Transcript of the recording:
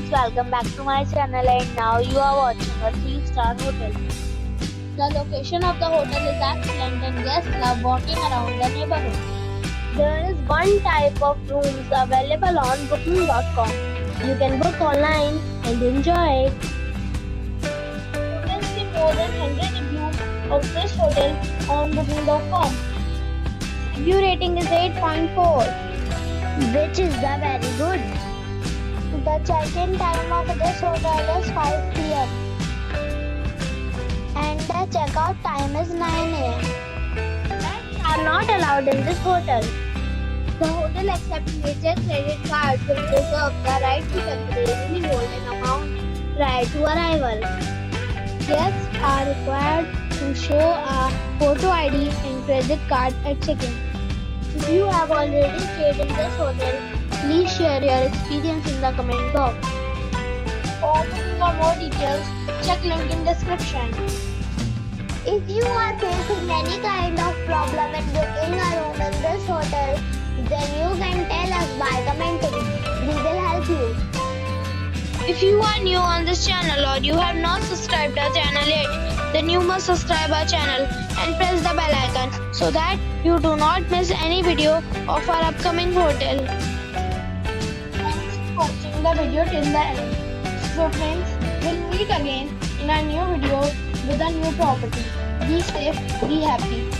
friends, welcome back to my channel, and now you are watching a 3-star hotel. The location of the hotel is excellent and guests love walking around the neighborhood. There is one type of rooms available on booking.com. You can book online and enjoy it. You can see more than 100 reviews of this hotel on booking.com. Review rating is 8.4, which is very good. The check-in time of this hotel is 5 p.m. and the check-out time is 9 a.m. Pets are not allowed in this hotel. The hotel accepts major credit cards and reserves the right to temporarily hold an amount prior to arrival. Guests are required to show a photo ID and credit card at check-in. If you have already stayed in this hotel, please share your experience in the comment box. For booking or more details, check link in description. If you are facing any kind of problem in booking a room in this hotel, then you can tell us by commenting. We will help you. If you are new on this channel or you have not subscribed our channel yet, then you must subscribe our channel and press the bell icon so that you do not miss any video of our upcoming hotel. Thanks for watching the video till the end. So friends, we'll meet again in a new video with a new property. Be safe, be happy.